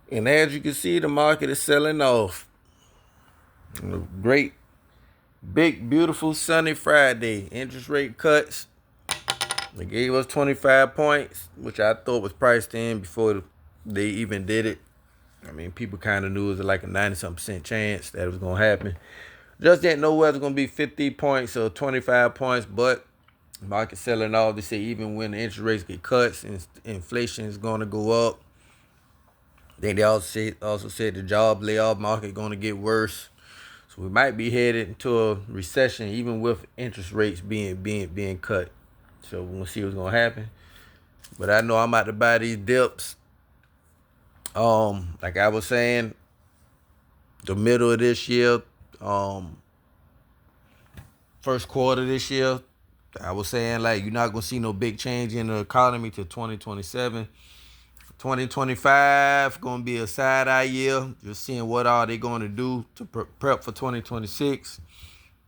And as you can see, the market is selling off. Great, big, beautiful, sunny Friday. Interest rate cuts. They gave us 25 points, which I thought was priced in before they even did it. I mean, people kind of knew it was like a 90-something% chance that it was going to happen. Just didn't know whether it was going to be 50 points or 25 points, but market selling off. They say even when the interest rates get cuts and inflation is going to go up. Then they also said the job layoff market going to get worse. So we might be headed into a recession even with interest rates being cut. So we're gonna see what's gonna happen. But I know I'm about to buy these dips. Like I was saying, the middle of this year, um, first quarter this year, I was saying like you're not gonna see no big change in the economy till 2027. 2025 gonna be a side eye year. Just seeing what are they gonna do to prep for 2026.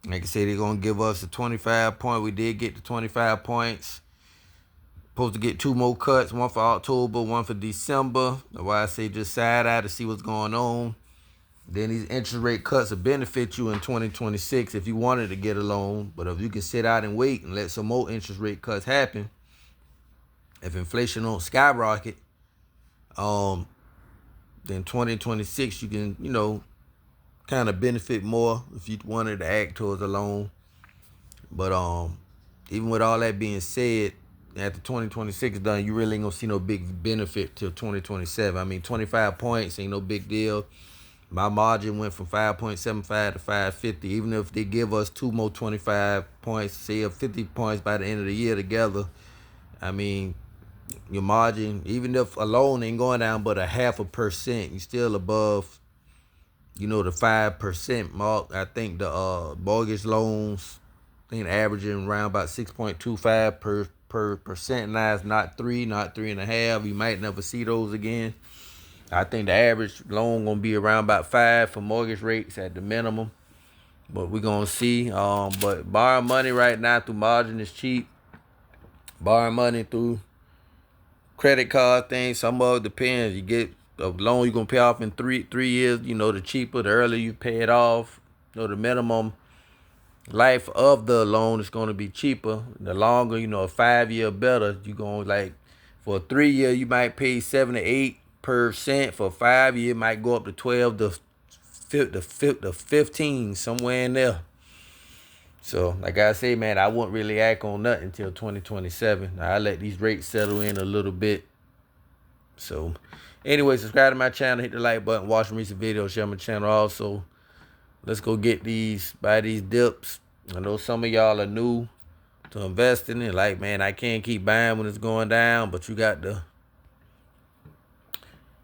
Like I said, they're gonna give us a 25 point. We did get the 25 points. Supposed to get two more cuts, one for October, one for December. That's why I say just side eye to see what's going on. Then these interest rate cuts will benefit you in 2026 if you wanted to get a loan. But if you can sit out and wait and let some more interest rate cuts happen, if inflation don't skyrocket, then 2026 you can, kind of benefit more if you wanted to act towards a loan. But even with all that being said, after 2026 done, you really ain't gonna see no big benefit till 2027. I mean, 25 points ain't no big deal. My margin went from 5.75 to 550. Even if they give us two more 25 points, say 50 points by the end of the year together, I mean, your margin, even if a loan ain't going down but a 0.5%, you still above, the 5% mark. I think the mortgage loans, I think averaging around about 6.25 per percent now. It's not 3, not 3.5. You might never see those again. I think the average loan gonna be around about 5 for mortgage rates at the minimum. But we're gonna see. But borrowing money right now through margin is cheap. Borrowing money through credit card things, some of it depends. You get a loan you're gonna pay off in three years. The cheaper, the earlier you pay it off. The minimum life of the loan is gonna be cheaper. The longer, a 5 year better. You gonna like for a 3 year you might pay 7 to 8%. For 5 year, it might go up to 12 to 15, somewhere in there. So, like I say, man, I won't really act on nothing until 2027. I let these rates settle in a little bit. So, anyway, subscribe to my channel, hit the like button, watch recent videos, share my channel also. Let's go buy these dips. I know some of y'all are new to investing in. Like, man, I can't keep buying when it's going down, but you got to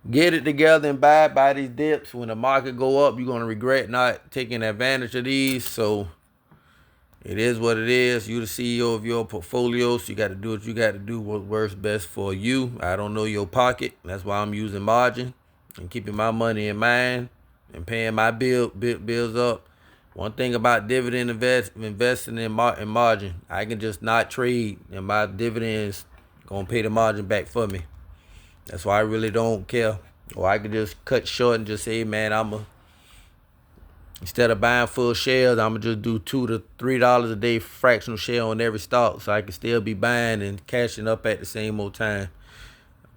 get it together and buy these dips. When the market go up, you're going to regret not taking advantage of these. So, it is what it is. You're the CEO of your portfolio, so you got to do what you got to do, what works best for you. I don't know your pocket. That's why I'm using margin and keeping my money in mind and paying my bills up. One thing about dividend investing in margin, I can just not trade, and my dividends gonna pay the margin back for me. That's why I really don't care. Or I can just cut short and just say, man, instead of buying full shares, I'm gonna just do $2 to $3 a day fractional share on every stock, so I can still be buying and cashing up at the same old time.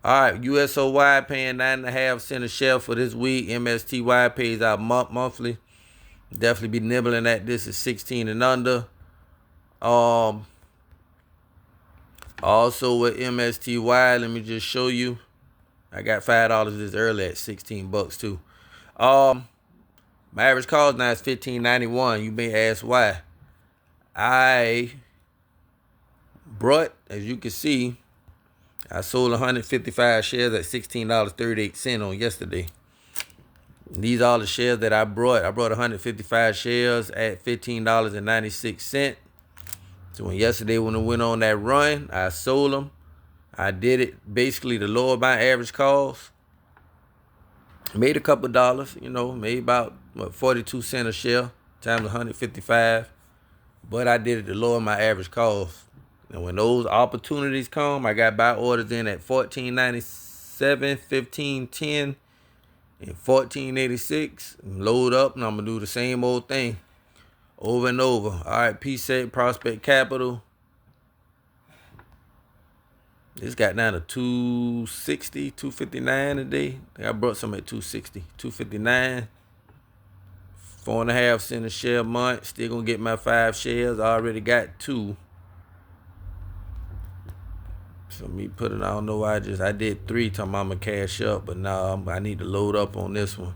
All right, USOY paying 9.5 cents a share for this week. MSTY pays out monthly. Definitely be nibbling at this at 16 and under. Also with MSTY, let me just show you. I got $5 this early at $16 too. My average cost now is $15.91. You may ask why. I brought, as you can see, I sold 155 shares at $16.38 on yesterday. These are the shares that I brought. I brought 155 shares at $15.96. So when it went on that run, I sold them. I did it basically to lower my average cost. Made a couple dollars, made about 42 cents a share times 155. But I did it to lower my average cost. And when those opportunities come, I got buy orders in at $14.97, $15.10, in 1486. Load up, and I'm going to do the same old thing over and over. All right, PSEC, Prospect Capital. This got down to 260, 259 today. I think I brought some at 260, 259. 4.5 cents a share a month. Still going to get my 5 shares. I already got 2. So me put it, I don't know why I did 3 talking about I'm going to cash up. But now I need to load up on this one.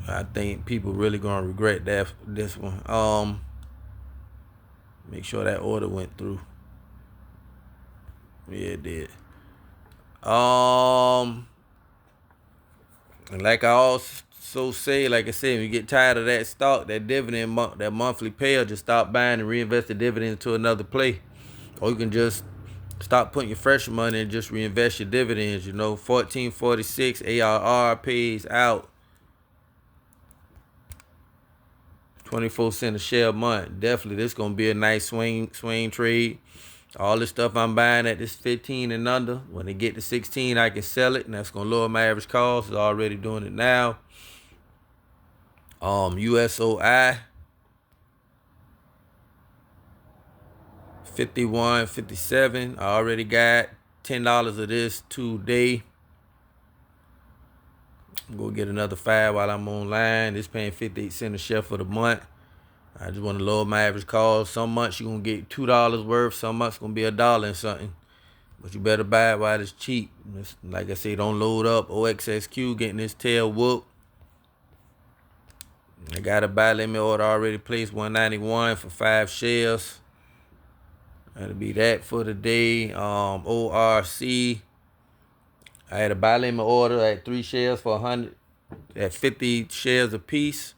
I think people really going to regret this one. Make sure that order went through. Yeah, it did. And like I also say, like I said, when you get tired of that stock, that dividend, that monthly payout, just stop buying and reinvest the dividend into another play. Or you can just stop putting your fresh money and just reinvest your dividends. 1446 ARR pays out 24 cents a share a month. Definitely, this gonna be a nice swing trade. All this stuff I'm buying at this 15 and under, when they get to 16, I can sell it, and that's gonna lower my average cost. It's already doing it now. USOI 51.57. I already got $10 of this today. I'm gonna get another 5 while I'm online. This paying 58 cents a share for the month. I just want to lower my average cost. Some months you're going to get $2 worth. Some months going to be $1 and something. But you better buy it while it's cheap. Like I say, don't load up. OXXQ getting this tail whoop. I got a buy limit order already placed, 191 for 5 shares. That'll be that for the day. ORC. I had a buy limit order at 3 shares for 100 at 50 shares a piece.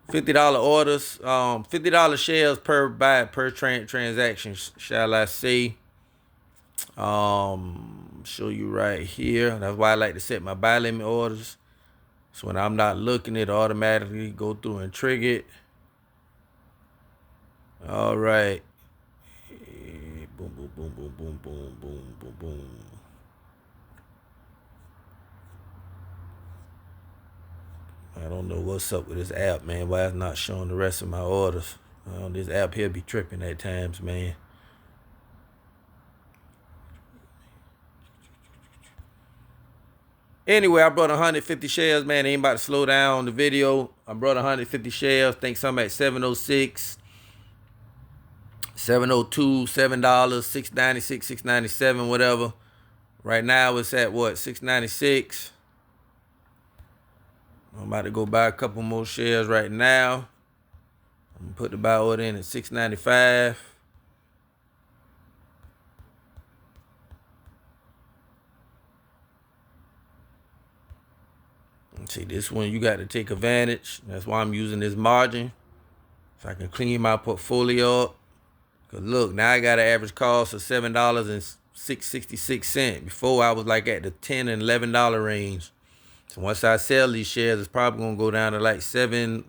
$50 orders, $50 shares per transaction, shall I say. Show you right here. That's why I like to set my buy limit orders. So when I'm not looking, it automatically go through and trigger it. All right. Boom, boom, boom, boom, boom, boom, boom, boom, boom. I don't know what's up with this app, man. Why it's not showing the rest of my orders. This app here be tripping at times, man. Anyway, I brought 150 shares, man. Ain't about to slow down the video. I brought 150 shares. Think some at 706, 702, $7, $6.96, $6.97, whatever. Right now it's at what, $6.96. I'm about to go buy a couple more shares right now. I'm gonna put the buy order in at $6.95. See, this one you got to take advantage. That's why I'm using this margin, so I can clean my portfolio up. Cause look, now I got an average cost of $7.66. Before I was like at the $10 and $11 range. So once I sell these shares, it's probably gonna go down to like 70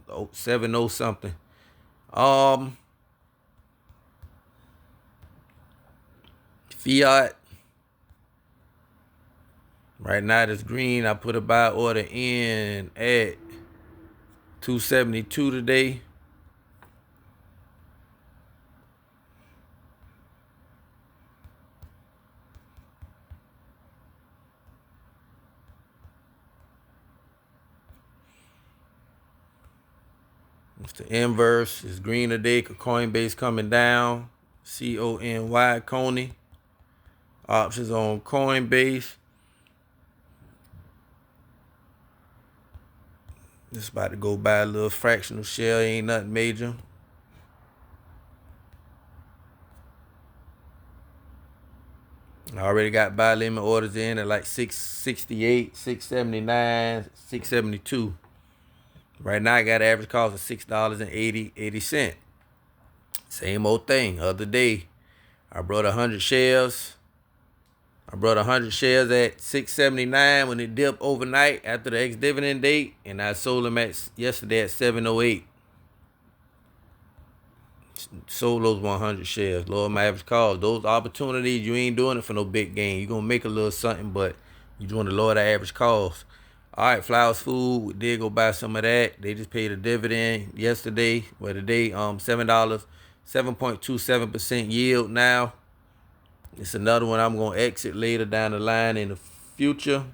something. Fiat. Right now it's green. I put a buy order in at 272 today. It's the inverse. It's green today. Coinbase coming down. CONY. Coney. Options on Coinbase. Just about to go buy a little fractional share. Ain't nothing major. I already got buy limit orders in at like 668, 679, 672. Right now I got an average cost of $6.80. Same old thing. Other day, I brought 100 shares. I brought 100 shares at $6.79 when it dipped overnight after the ex-dividend date, and I sold them yesterday at $7.08. Sold those 100 shares, lower my average cost. Those opportunities, you ain't doing it for no big gain. You're going to make a little something, but You just want to lower the average cost. All right, Flowers Food, we did go buy some of that. They just paid a dividend yesterday. Well, today, $7, 7.27% yield now. It's another one I'm gonna exit later down the line in the future.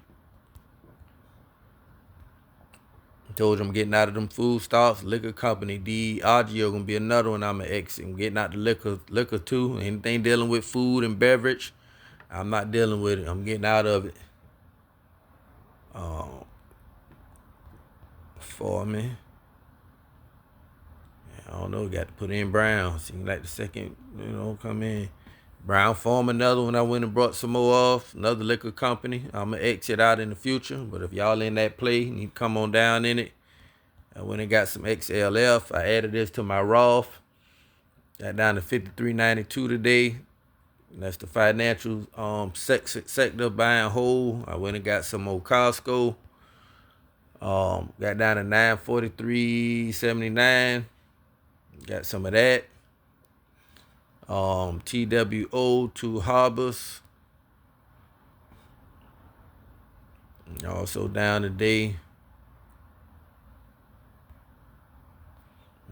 I told you I'm getting out of them food stocks. Liquor company, Diageo gonna be another one I'm gonna exit. I'm getting out the liquor too. Anything dealing with food and beverage, I'm not dealing with it. I'm getting out of it. For me, I don't know. Got to put in Brown. Seems like the second, come in. Brown Farm, another one I went and brought some more off. Another liquor company. I'm gonna exit out in the future. But if y'all in that play, you come on down in it. I went and got some XLF. I added this to my Roth. Got down to 53.92 today. That's the financial sector buying whole. I went and got some more Costco. Got down to 943.79. Got some of that. TWO, Two Harbors. Also down today.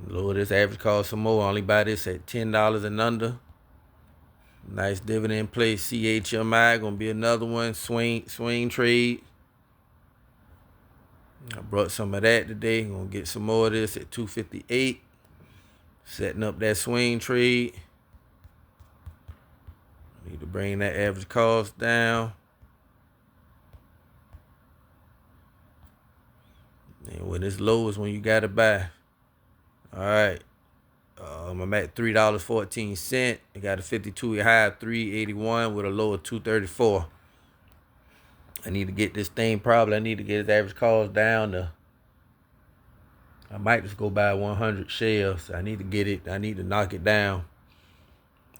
Lower this average cost some more. Only buy this at $10 and under. Nice dividend play. CHMI gonna be another one. Swing trade. I brought some of that today. Gonna get some more of this at 258. Setting up that swing trade. Need to bring that average cost down. And when it's low is when you gotta buy. All right. I'm at $3.14. I got a 52-week high of 381 with a low of 234. I need to get this thing I need to get its average cost down to. I might just go buy 100 shares. I need to get it. I need to knock it down.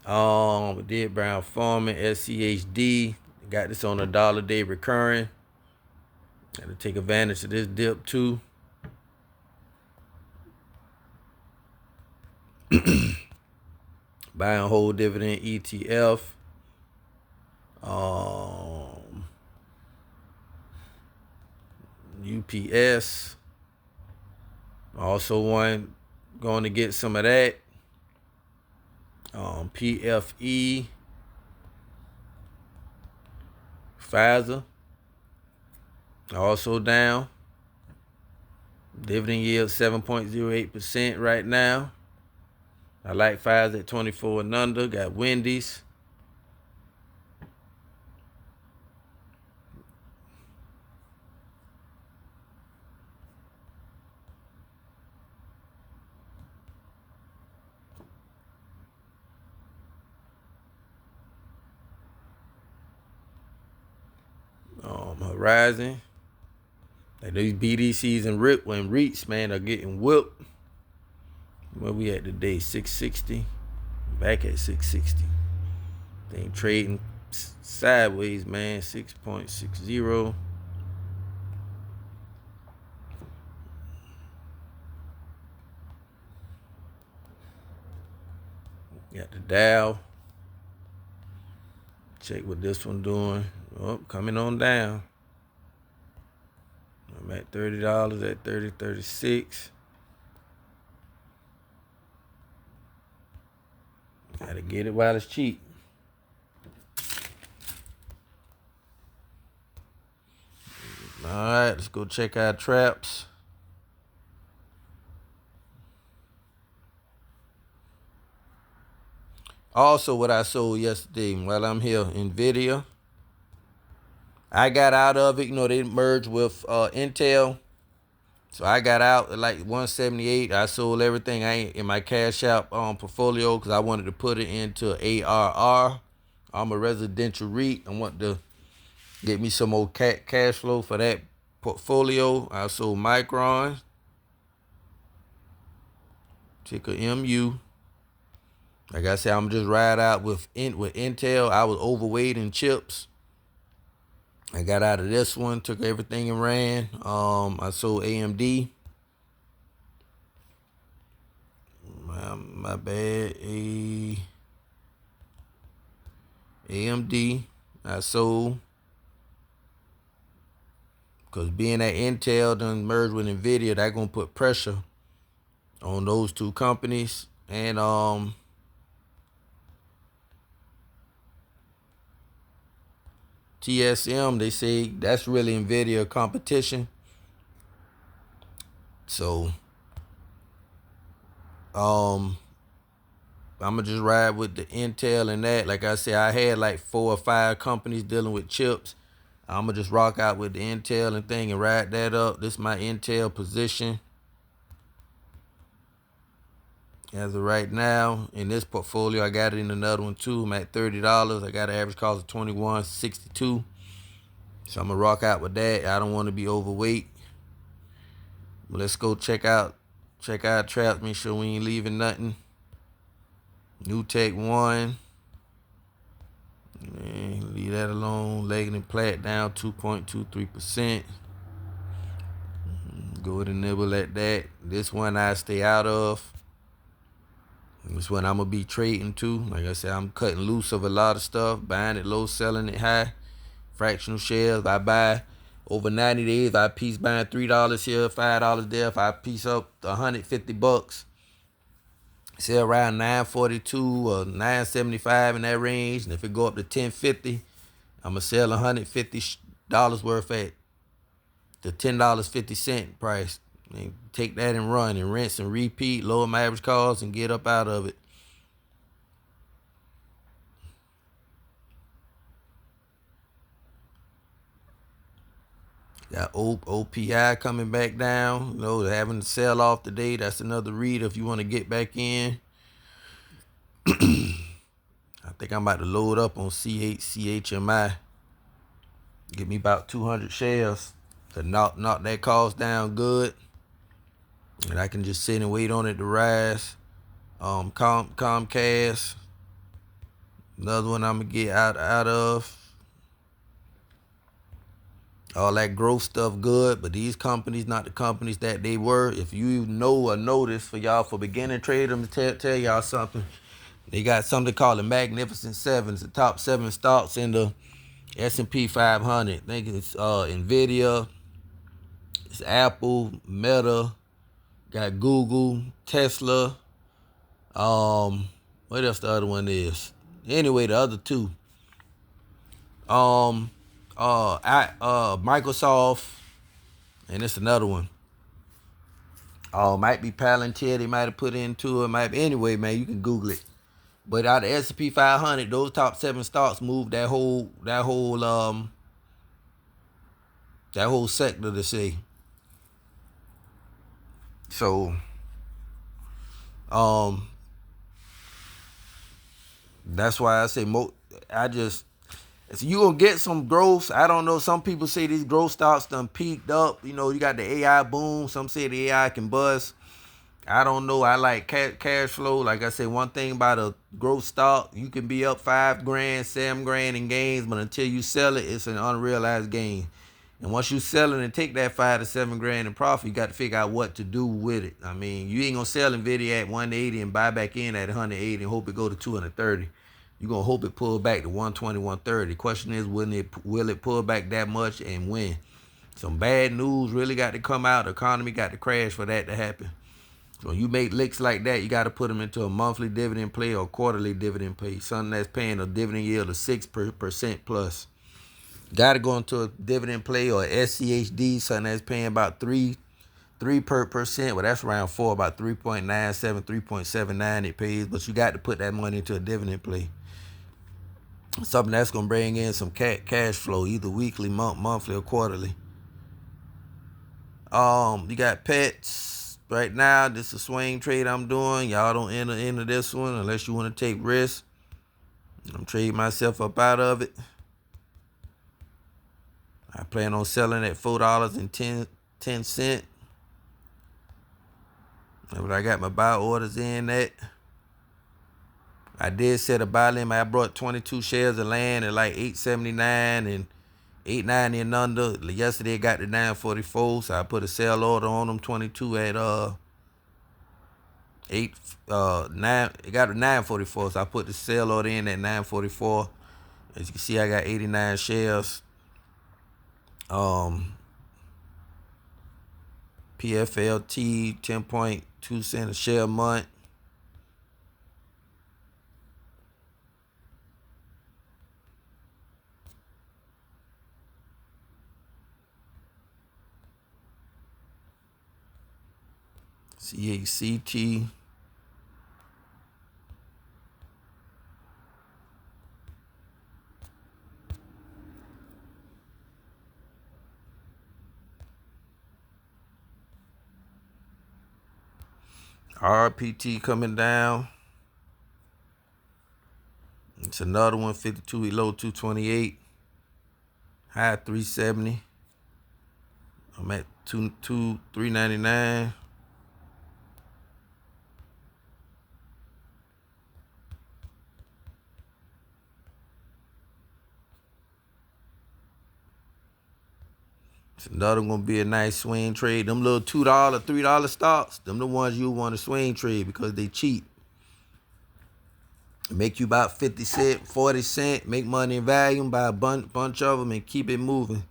Did Brown Farming, SCHD. Got this on a $1 recurring. Got to take advantage of this dip too. Buying whole dividend ETF. UPS. Also one going to get some of that. PFE. Pfizer. Also down. Dividend yield 7.08% right now. I like Pfizer at 24 and under. Got Wendy's. Horizon. Like these BDCs and REITs, man, are getting whipped. Where we at today? 660. Back at 660. They ain't trading sideways, man. 6.60. Got the Dow. Check what this one doing. Oh, coming on down. I'm at $30 at 30.36. Gotta get it while it's cheap. All right, let's go check our traps. Also, what I sold yesterday while I'm here, NVIDIA. I got out of it. They merged with Intel. So I got out at like 178. I sold everything I ain't in my cash out portfolio because I wanted to put it into ARR. I'm a residential REIT. I want to get me some more cash flow for that portfolio. I sold Micron. Ticker MU. Like I said, I'm just ride out with Intel. I was overweight in chips. I got out of this one, took everything and ran. I sold AMD. My bad. AMD. I sold. Because being that Intel done merged with NVIDIA, that going to put pressure on those two companies. And TSM, they say that's really NVIDIA competition. So I'm gonna just ride with the Intel and that. Like I said, I had like 4 or 5 companies dealing with chips. I'm gonna just rock out with the Intel and thing and ride that up. This is my Intel position as of right now. In this portfolio, I got it in another one too. I'm at $30. I got an average cost of $21.62. So I'm gonna rock out with that. I don't want to be overweight. But let's go check out traps. Make sure we ain't leaving nothing. New Tech 1. Man, leave that alone. Leggett and Platt down 2.23%. Go ahead and nibble at that. This one I stay out of. This one I'm going to be trading too. Like I said, I'm cutting loose of a lot of stuff. Buying it low, selling it high. Fractional shares. I buy over 90 days. I piece buying $3 here, $5 there. If I piece up $150, sell around $9.42 or $9.75 in that range. And if it go up to $10.50, I'm going to sell $150 worth at the $10.50 price. And take that and run and rinse and repeat, lower my average cost and get up out of it. Got OPI coming back down. You know, having to sell off today. That's another read if you want to get back in. I think I'm about to load up on CHMI. Give me about 200 shares to knock that cost down good. And I can just sit and wait on it to rise. Comcast. Another one I'm going to get out of. All that growth stuff good, but these companies not the companies that they were. If you know or notice, for y'all, for beginner traders, tell y'all something. They got something called the Magnificent Seven. It's the top 7 stocks in the S&P 500. I think it's NVIDIA, it's Apple, Meta, got Google, Tesla. What else the other one is? Anyway, the other 2. Microsoft, and it's another one. Might be Palantir. They might have put into it. Might be, anyway, man. You can Google it. But out of the S&P 500, those top 7 stocks moved that whole sector to say. So, that's why I say so you gonna get some growth. I don't know. Some people say these growth stocks done peaked up. You know, you got the AI boom. Some say the AI can bust. I don't know. I like cash flow. Like I said, one thing about a growth stock, you can be up $5 grand, $7 grand in gains, but until you sell it, it's an unrealized gain. And once you sell it and take that $5 to $7 grand in profit, you got to figure out what to do with it. I mean, you ain't gonna sell NVIDIA at 180 and buy back in at 180 and hope it go to 230. You're going to hope it pull back to 120, 130. Question is, will it pull back that much and when? Some bad news really got to come out. The economy got to crash for that to happen. So when you make licks like that, you got to put them into a monthly dividend play or quarterly dividend play. Something that's paying a dividend yield of 6% plus. Got to go into a dividend play or SCHD, something that's paying about 3% Well, that's around 4, about 3.97, 3.79 it pays. But you got to put that money into a dividend play. Something that's going to bring in some cash flow, either weekly, monthly, or quarterly. You got pets. Right now, this is a swing trade I'm doing. Y'all don't enter into this one unless you want to take risks. I'm trading myself up out of it. I plan on selling at $4.10. But I got my buy orders in at. I did set a buy limit. I brought 22 shares of land at like $8.79 and $8.90 and under. Yesterday it got to $9.44, so I put a sell order on them 22 at $9. It got to $9.44, so I put the sell order in at $9.44. As you can see, I got 89 shares. PFLT, 10.2 cents a share a month. CACT. RPT coming down. It's another one, 52-week low, 228. High 370. I'm at 399. It's another gonna be a nice swing trade. Them little $2, $3 stocks, them the ones you want to swing trade because they cheap. Make you about 50 cent, 40 cent, make money in volume, buy a bunch of them and keep it moving.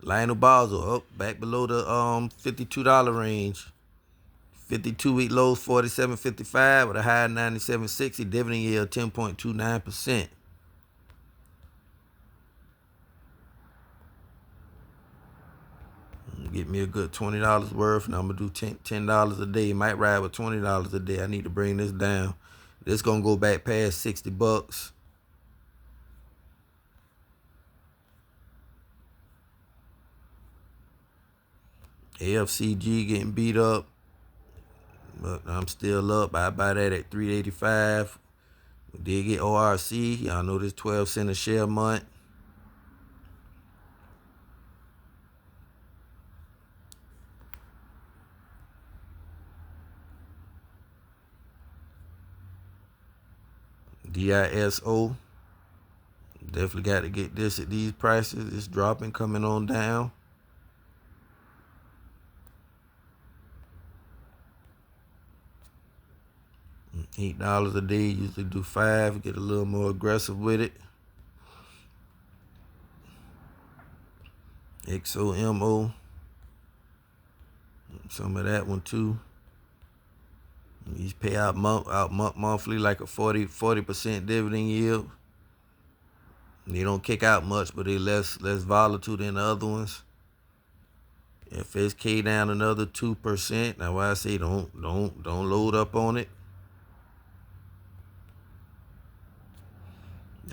Lionel Basel up back below the $52 range. 52-week low, 47.55 with a high 97.60, dividend yield 10.29%. Get me a good $20 worth, and I'm gonna do $10 a day. Might ride with $20 a day. I need to bring this down. This gonna go back past 60 bucks. AFCG getting beat up, but I'm still up. I buy that at $3.85. We did get ORC. Y'all know this 12 cent a share a month. DISO. Definitely got to get this at these prices. It's dropping, coming on down. $8 a day. Usually do 5. Get a little more aggressive with it. XOMO. Some of that one too. These pay out monthly like a 40% dividend yield. They don't kick out much, but they less volatile than the other ones. FSK down another 2%. Now why I say don't load up on it.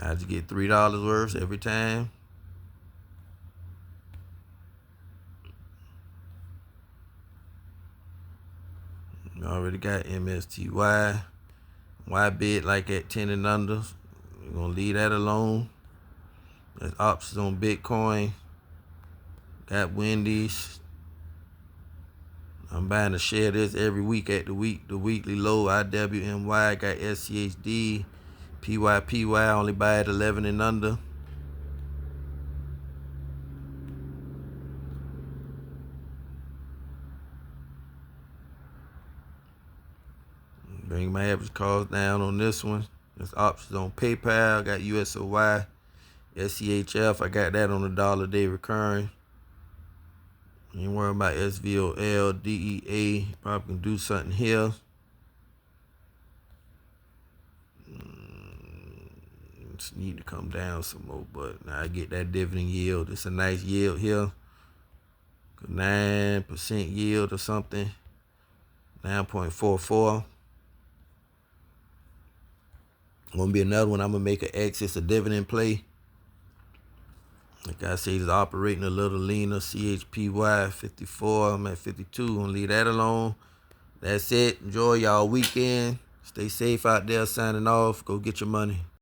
I just get $3 worth every time. Already got MSTY. Why bid like at 10 and under? We're gonna leave that alone. There's options on Bitcoin. Got Wendy's. I'm buying a share of this every week at the weekly low. IWMY. Got SCHD. PYPY. Only buy at 11 and under. Bring my average cost down on this one. There's options on PayPal. Got USOY. SCHF. I got that on a dollar a day recurring. Ain't worrying about SVOL, DEA. Probably can do something here. Just need to come down some more, but now I get that dividend yield. It's a nice yield here. 9% yield or something. 9.44. Gonna be another one. I'm gonna make an exit. It's a dividend play. Like I said, it's operating a little leaner. CHPY 54. I'm at 52. Gonna leave that alone. That's it. Enjoy y'all weekend. Stay safe out there. Signing off. Go get your money.